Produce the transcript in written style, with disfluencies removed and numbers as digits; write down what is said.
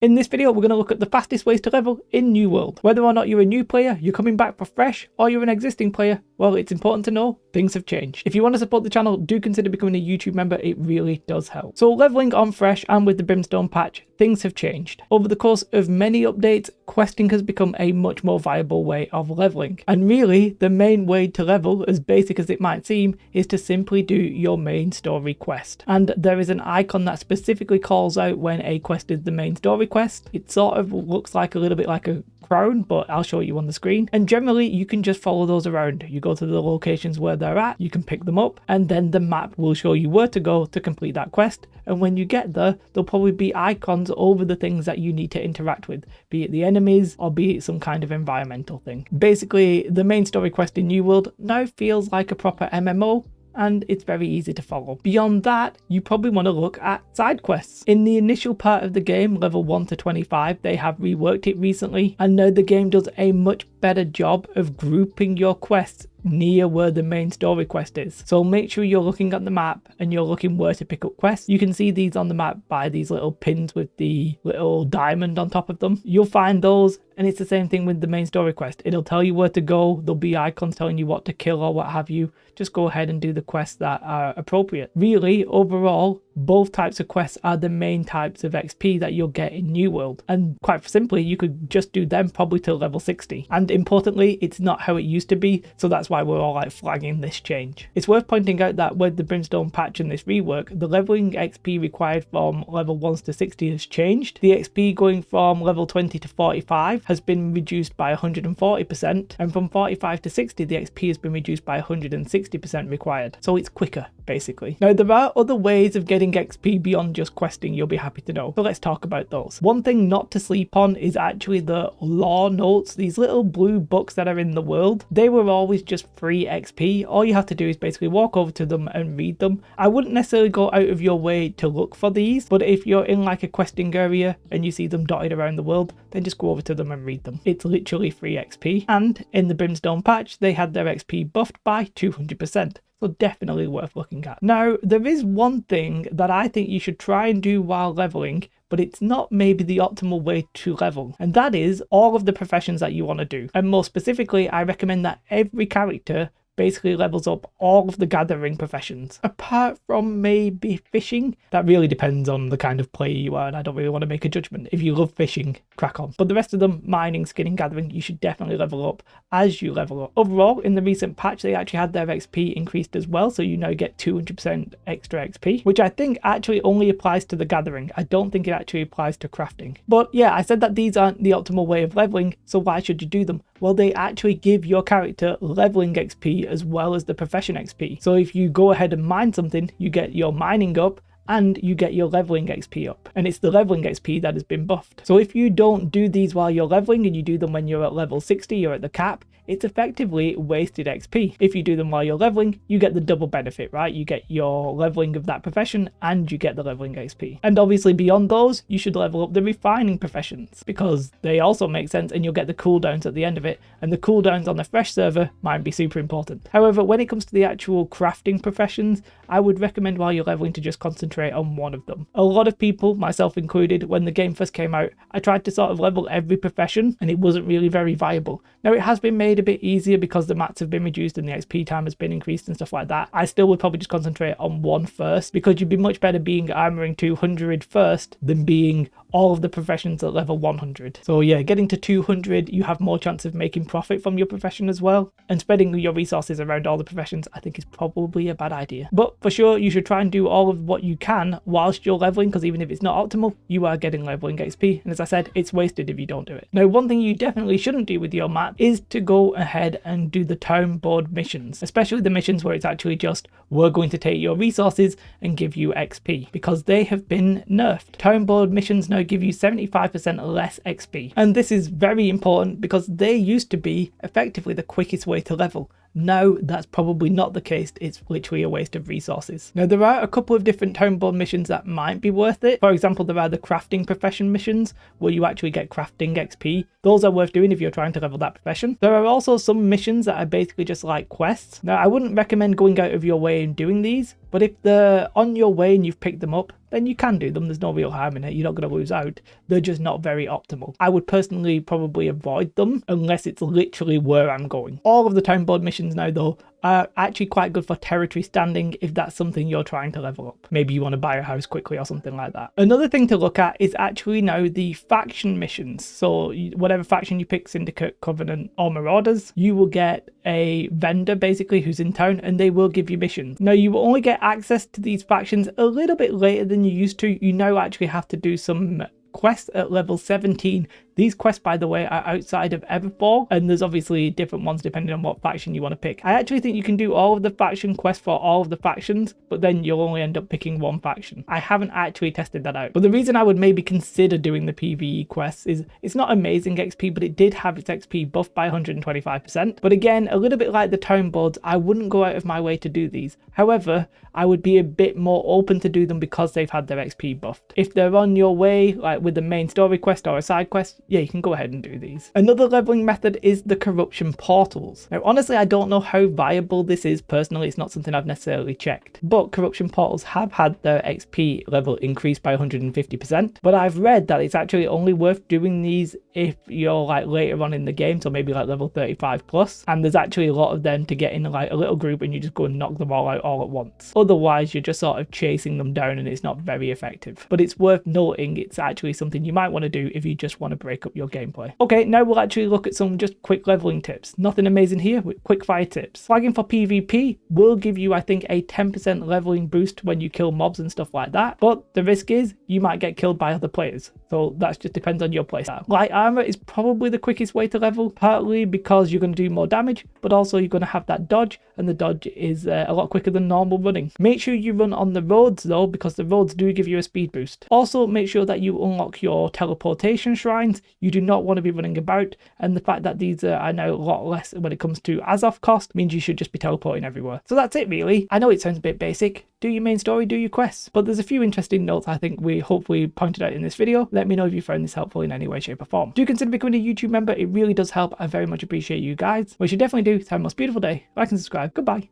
In this video, we're going to look at the fastest ways to level in New World. Whether or not you're a new player, you're coming back for fresh, or you're an existing player, well, it's important to know things have changed. If you want to support the channel, do consider becoming a YouTube member, it really does help. So leveling on fresh and with the Brimstone patch, things have changed. Over the course of many updates, questing has become a much more viable way of leveling. And really, the main way to level, as basic as it might seem, is to simply do your main story quest. And there is an icon that specifically calls out when a quest is the main story quest. It sort of looks like a little bit like a crown, but I'll show you on the screen. And generally, you can just follow those around. You go to the locations where they're at, you can pick them up, and then the map will show you where to go to complete that quest. And when you get there, there'll probably be icons over the things that you need to interact with, be it the enemies or be it some kind of environmental thing. Basically, the main story quest in New World now feels like a proper MMO, and it's very easy to follow. Beyond that, you probably want to look at side quests. In the initial part of the game, level 1 to 25, they have reworked it recently, and now the game does a much better job of grouping your quests near where the main story quest is. So make sure you're looking at the map and you're looking where to pick up quests. You can see these on the map by these little pins with the little diamond on top of them. You'll find those, and it's the same thing with the main story quest. It'll tell you where to go. There'll be icons telling you what to kill or what have you. Just go ahead and do the quests that are appropriate. Really, overall, both types of quests are the main types of XP that you'll get in New World. And quite simply, you could just do them probably till level 60. And importantly, it's not how it used to be, so that's why we're all like flagging this change. It's worth pointing out that with the Brimstone patch and this rework, the leveling XP required from level 1s to 60 has changed. The XP going from level 20 to 45 has been reduced by 140%, and from 45 to 60, the XP has been reduced by 160% required. So it's quicker, basically. Now, there are other ways of getting XP beyond just questing, you'll be happy to know. So let's talk about those. One thing not to sleep on is actually the lore notes, these little blue books that are in the world. They were always just free XP. All you have to do is basically walk over to them and read them. I wouldn't necessarily go out of your way to look for these, but if you're in like a questing area and you see them dotted around the world, then just go over to them and read them. It's literally free XP. And in the Brimstone patch, they had their XP buffed by 200%. So definitely worth looking at. Now, there is one thing that I think you should try and do while leveling, but it's not maybe the optimal way to level, and that is all of the professions that you want to do. And more specifically, I recommend that every character basically levels up all of the gathering professions, apart from maybe fishing. That really depends on the kind of player you are, and I don't really want to make a judgment. If you love fishing, crack on. But the rest of them, mining, skinning, gathering, you should definitely level up as you level up. Overall, in the recent patch, they actually had their XP increased as well, so you now get 200% extra XP, which I think actually only applies to the gathering. I don't think it actually applies to crafting. But yeah, I said that these aren't the optimal way of leveling, so why should you do them? Well, they actually give your character leveling XP as well as the profession XP. So if you go ahead and mine something, you get your mining up and you get your leveling XP up. And it's the leveling XP that has been buffed. So if you don't do these while you're leveling and you do them when you're at level 60, you're at the cap, it's effectively wasted XP. If you do them while you're leveling, you get the double benefit, right? You get your leveling of that profession and you get the leveling XP. And obviously beyond those, you should level up the refining professions because they also make sense and you'll get the cooldowns at the end of it. And the cooldowns on the fresh server might be super important. However, when it comes to the actual crafting professions, I would recommend while you're leveling to just concentrate on one of them. A lot of people, myself included, when the game first came out, I tried to sort of level every profession and it wasn't really very viable. Now it has been made a bit easier because the mats have been reduced and the XP time has been increased and stuff like that. I still would probably just concentrate on one first because you'd be much better being armoring 200 first than being all of the professions at level 100. So yeah, getting to 200, you have more chance of making profit from your profession as well. And spreading your resources around all the professions, I think is probably a bad idea. But for sure, you should try and do all of what you can whilst you're leveling, because even if it's not optimal, you are getting leveling XP. And as I said, it's wasted if you don't do it. Now, one thing you definitely shouldn't do with your map is to go ahead and do the Townboard missions, especially the missions where it's actually just, we're going to take your resources and give you XP, because they have been nerfed. Townboard missions now give you 75% less XP. And this is very important because they used to be effectively the quickest way to level. Now that's probably not the case. It's literally a waste of resources. Now there are a couple of different Townboard missions that might be worth it. For example, there are the crafting profession missions where you actually get crafting XP. Those are worth doing if you're trying to level that profession. There are also some missions that are basically just like quests. Now I wouldn't recommend going out of your way and doing these, but if they're on your way and you've picked them up, then you can do them. There's no real harm in it. You're not going to lose out. They're just not very optimal. I would personally probably avoid them unless it's literally where I'm going. All of the Townboard missions now, though, are actually quite good for territory standing if that's something you're trying to level up. Maybe you want to buy a house quickly or something like that. Another thing to look at is actually now the faction missions. So whatever faction you pick, Syndicate, Covenant or Marauders, you will get a vendor basically who's in town and they will give you missions. Now you will only get access to these factions a little bit later than you used to. You now actually have to do some quests at level 17. These quests, by the way, are outside of Everfall, and there's obviously different ones depending on what faction you want to pick. I actually think you can do all of the faction quests for all of the factions, but then you'll only end up picking one faction. I haven't actually tested that out, but the reason I would maybe consider doing the PvE quests is it's not amazing XP, but it did have its XP buffed by 125%. But again, a little bit like the Townboards, I wouldn't go out of my way to do these. However, I would be a bit more open to do them because they've had their XP buffed. If they're on your way, like with the main story quest or a side quest, yeah, you can go ahead and do these. Another leveling method is the corruption portals. Now, honestly, I don't know how viable this is personally. It's not something I've necessarily checked, but corruption portals have had their XP level increased by 150%. But I've read that it's actually only worth doing these if you're like later on in the game, so maybe like level 35 plus, and there's actually a lot of them to get in like a little group and you just go and knock them all out all at once. Otherwise, you're just sort of chasing them down and it's not very effective. But it's worth noting it's actually something you might want to do if you just want to break up your gameplay. Okay, now we'll actually look at some just quick leveling tips. Nothing amazing here, with quick fire tips. Flagging for PvP will give you, I think, a 10% leveling boost when you kill mobs and stuff like that, but the risk is you might get killed by other players, so that just depends on your playstyle. Light armor is probably the quickest way to level, partly because you're going to do more damage, but also you're going to have that dodge, and the dodge is a lot quicker than normal running. Make sure you run on the roads though, because the roads do give you a speed boost. Also, make sure that you unlock your teleportation shrines. You do not want to be running about, and the fact that these are now a lot less when it comes to as-off cost means you should just be teleporting everywhere. So that's it really. I know it sounds a bit basic. Do your main story, do your quests, but there's a few interesting notes I think we hopefully pointed out in this video. Let me know if you found this helpful in any way, shape or form. Do consider becoming a YouTube member. It really does help. I very much appreciate you guys. What you should definitely do is have a most beautiful day. Like and subscribe. Goodbye.